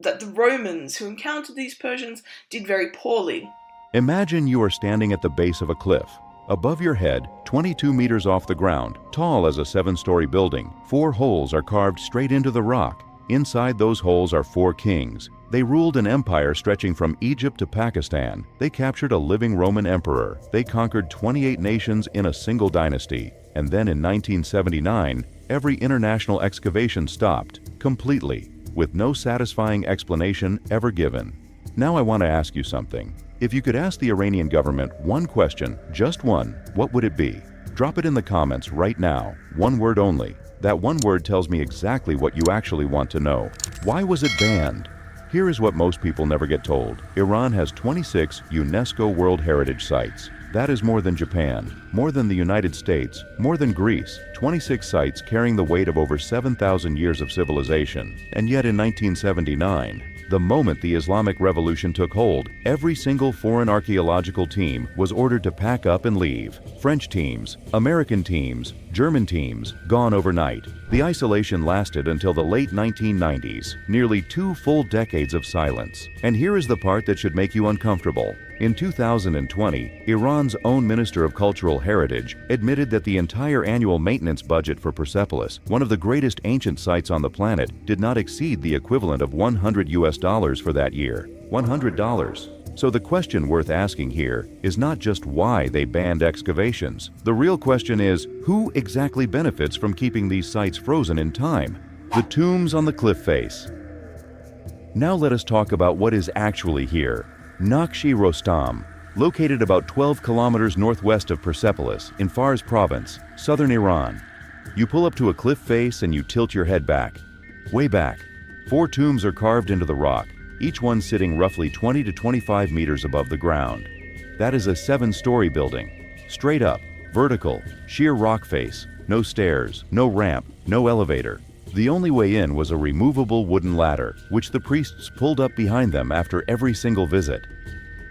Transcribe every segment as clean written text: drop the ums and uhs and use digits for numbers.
that the Romans who encountered these Persians did very poorly. Imagine you are standing at the base of a cliff. Above your head, 22 meters off the ground, tall as a 7-story building, 4 holes are carved straight into the rock. Inside those holes are 4 kings. They ruled an empire stretching from Egypt to Pakistan. They captured a living Roman emperor. They conquered 28 nations in a single dynasty. And then in 1979, every international excavation stopped, completely, with no satisfying explanation ever given. Now I want to ask you something. If you could ask the Iranian government one question, just one, what would it be? Drop it in the comments right now, one word only. That one word tells me exactly what you actually want to know. Why was it banned? Here is what most people never get told. Iran has 26 UNESCO World Heritage Sites. That is more than Japan, more than the United States, more than Greece. 26 sites carrying the weight of over 7,000 years of civilization. And yet in 1979, the moment the Islamic Revolution took hold, every single foreign archaeological team was ordered to pack up and leave. French teams, American teams, German teams, gone overnight. The isolation lasted until the late 1990s, nearly 2 full decades of silence. And here is the part that should make you uncomfortable. In 2020, Iran's own Minister of Cultural Heritage admitted that the entire annual maintenance budget for Persepolis, one of the greatest ancient sites on the planet, did not exceed the equivalent of $100 for that year. $100. So the question worth asking here is not just why they banned excavations. The real question is, who exactly benefits from keeping these sites frozen in time? The tombs on the cliff face. Now let us talk about what is actually here. Naqsh-e Rostam, located about 12 kilometers northwest of Persepolis in Fars province, southern Iran. You pull up to a cliff face and you tilt your head back. Way back. 4 tombs are carved into the rock, each one sitting roughly 20 to 25 meters above the ground. That is a 7-story building. Straight up, vertical, sheer rock face, no stairs, no ramp, no elevator. The only way in was a removable wooden ladder, which the priests pulled up behind them after every single visit.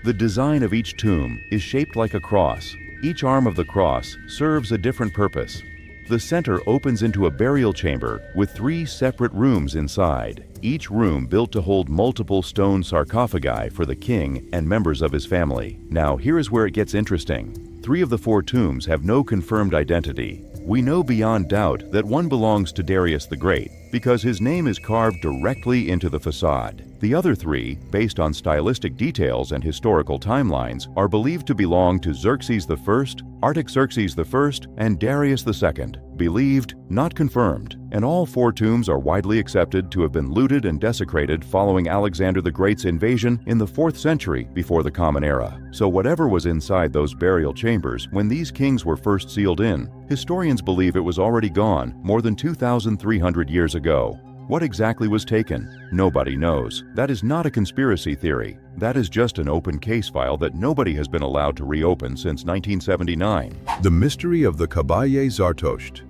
The design of each tomb is shaped like a cross. Each arm of the cross serves a different purpose. The center opens into a burial chamber with 3 separate rooms inside, each room built to hold multiple stone sarcophagi for the king and members of his family. Now, here is where it gets interesting. 3 of the 4 tombs have no confirmed identity. We know beyond doubt that one belongs to Darius the Great because his name is carved directly into the facade. The other 3, based on stylistic details and historical timelines, are believed to belong to Xerxes I, Artaxerxes I, and Darius II. Believed, not confirmed. And all 4 tombs are widely accepted to have been looted and desecrated following Alexander the Great's invasion in the 4th century before the Common Era. So whatever was inside those burial chambers when these kings were first sealed in, historians believe it was already gone more than 2,300 years ago. What exactly was taken? Nobody knows. That is not a conspiracy theory. That is just an open case file that nobody has been allowed to reopen since 1979. The mystery of the Kabaye Zartosht.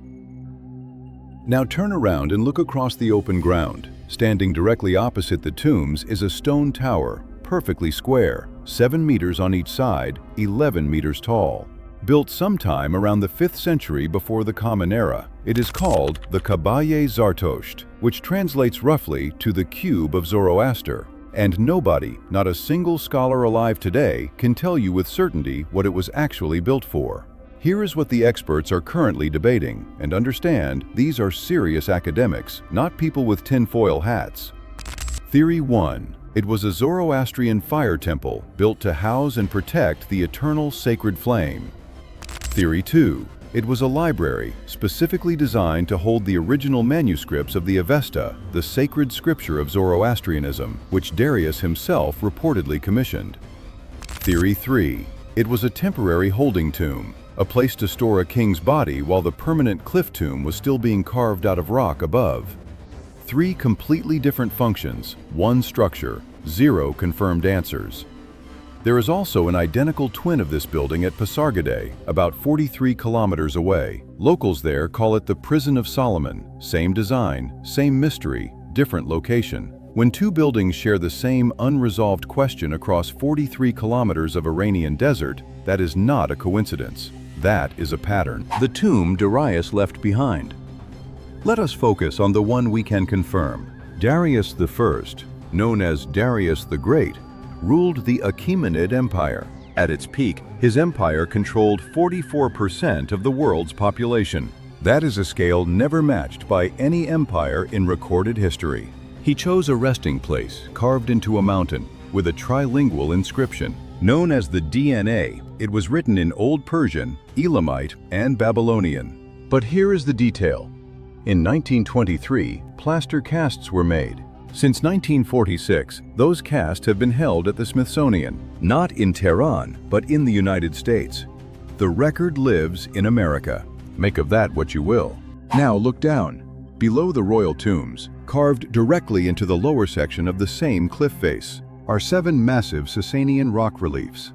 Now turn around and look across the open ground. Standing directly opposite the tombs is a stone tower, perfectly square, 7 meters on each side, 11 meters tall. Built sometime around the 5th century before the Common Era, it is called the Kabaye Zartosht, which translates roughly to the cube of Zoroaster. And nobody, not a single scholar alive today, can tell you with certainty what it was actually built for. Here is what the experts are currently debating, and understand, these are serious academics, not people with tinfoil hats. Theory 1. It was a Zoroastrian fire temple built to house and protect the eternal sacred flame. Theory 2. It was a library specifically designed to hold the original manuscripts of the Avesta, the sacred scripture of Zoroastrianism, which Darius himself reportedly commissioned. Theory 3. It was a temporary holding tomb, a place to store a king's body while the permanent cliff tomb was still being carved out of rock above. 3 completely different functions, 1 structure, 0 confirmed answers. There is also an identical twin of this building at Pasargadae, about 43 kilometers away. Locals there call it the Prison of Solomon. Same design, same mystery, different location. When 2 buildings share the same unresolved question across 43 kilometers of Iranian desert, that is not a coincidence. That is a pattern. The tomb Darius left behind. Let us focus on the one we can confirm. Darius I, known as Darius the Great, ruled the Achaemenid Empire. At its peak, his empire controlled 44% of the world's population. That is a scale never matched by any empire in recorded history. He chose a resting place carved into a mountain with a trilingual inscription. Known as the DNA, it was written in Old Persian, Elamite, and Babylonian. But here is the detail. In 1923, plaster casts were made. Since 1946, those casts have been held at the Smithsonian, not in Tehran, but in the United States. The record lives in America. Make of that what you will. Now look down. Below the royal tombs, carved directly into the lower section of the same cliff face, are 7 massive Sasanian rock reliefs.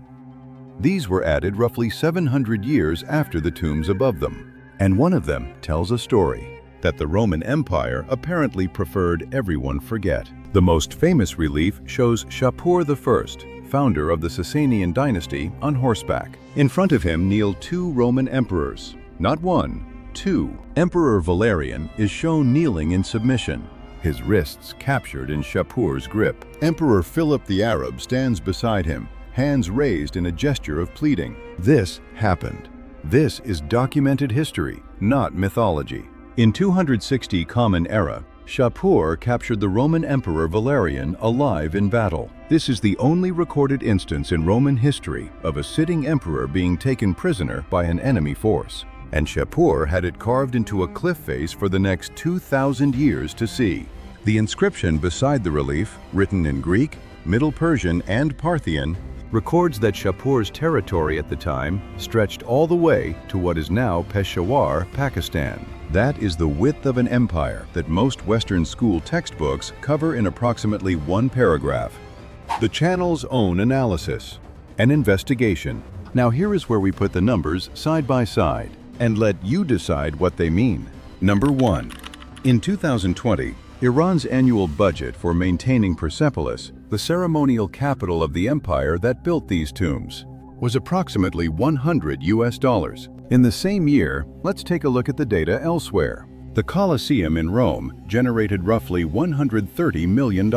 These were added roughly 700 years after the tombs above them, and one of them tells a story that the Roman Empire apparently preferred everyone forget. The most famous relief shows Shapur I, founder of the Sasanian dynasty, on horseback. In front of him kneel 2 Roman emperors, not 1, 2. Emperor Valerian is shown kneeling in submission, his wrists captured in Shapur's grip. Emperor Philip the Arab stands beside him, hands raised in a gesture of pleading. This happened. This is documented history, not mythology. In 260 Common Era, Shapur captured the Roman Emperor Valerian alive in battle. This is the only recorded instance in Roman history of a sitting emperor being taken prisoner by an enemy force. And Shapur had it carved into a cliff face for the next 2,000 years to see. The inscription beside the relief, written in Greek, Middle Persian, and Parthian, records that Shapur's territory at the time stretched all the way to what is now Peshawar, Pakistan. That is the width of an empire that most Western school textbooks cover in approximately 1 paragraph. The channel's own analysis, an investigation. Now here is where we put the numbers side by side and let you decide what they mean. Number 1. In 2020, Iran's annual budget for maintaining Persepolis, the ceremonial capital of the empire that built these tombs, was approximately $100. In the same year, let's take a look at the data elsewhere. The Colosseum in Rome generated roughly $130 million,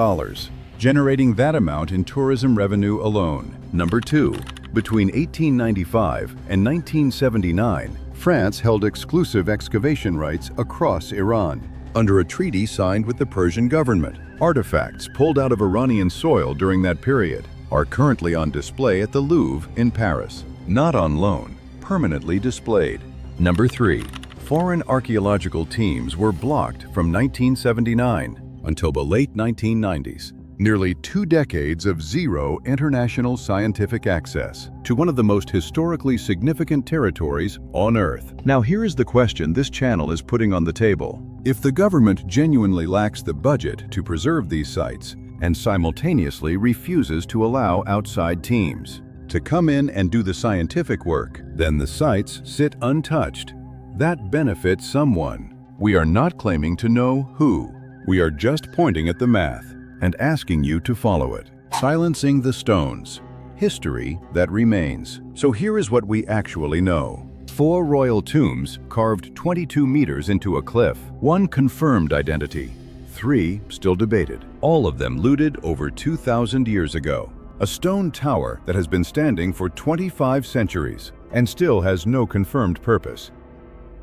generating that amount in tourism revenue alone. Number 2. Between 1895 and 1979, France held exclusive excavation rights across Iran. Under a treaty signed with the Persian government, artifacts pulled out of Iranian soil during that period are currently on display at the Louvre in Paris. Not on loan, permanently displayed. Number 3. Foreign archaeological teams were blocked from 1979 until the late 1990s. Nearly 2 decades of zero international scientific access to one of the most historically significant territories on Earth. Now here is the question this channel is putting on the table. If the government genuinely lacks the budget to preserve these sites and simultaneously refuses to allow outside teams to come in and do the scientific work, then the sites sit untouched. That benefits someone. We are not claiming to know who. We are just pointing at the math and asking you to follow it. Silencing the stones. History that remains. So here is what we actually know. 4 royal tombs carved 22 meters into a cliff. 1 confirmed identity. 3 still debated. All of them looted over 2,000 years ago. A stone tower that has been standing for 25 centuries and still has no confirmed purpose.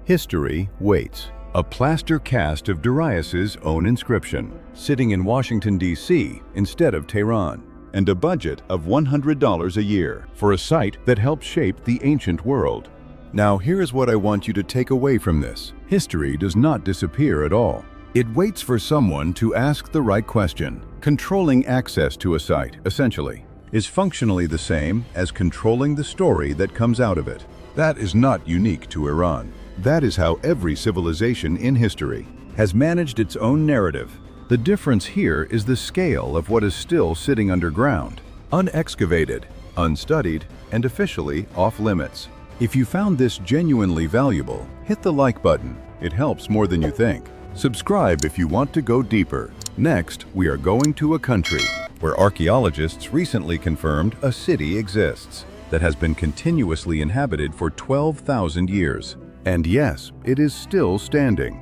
History waits. A plaster cast of Darius's own inscription, sitting in Washington, D.C. instead of Tehran, and a budget of $100 a year for a site that helped shape the ancient world. Now here's what I want you to take away from this. History does not disappear at all. It waits for someone to ask the right question. Controlling access to a site, essentially, is functionally the same as controlling the story that comes out of it. That is not unique to Iran. That is how every civilization in history has managed its own narrative. The difference here is the scale of what is still sitting underground, unexcavated, unstudied, and officially off limits. If you found this genuinely valuable, hit the like button. It helps more than you think. Subscribe if you want to go deeper. Next, we are going to a country where archaeologists recently confirmed a city exists that has been continuously inhabited for 12,000 years. And yes, it is still standing.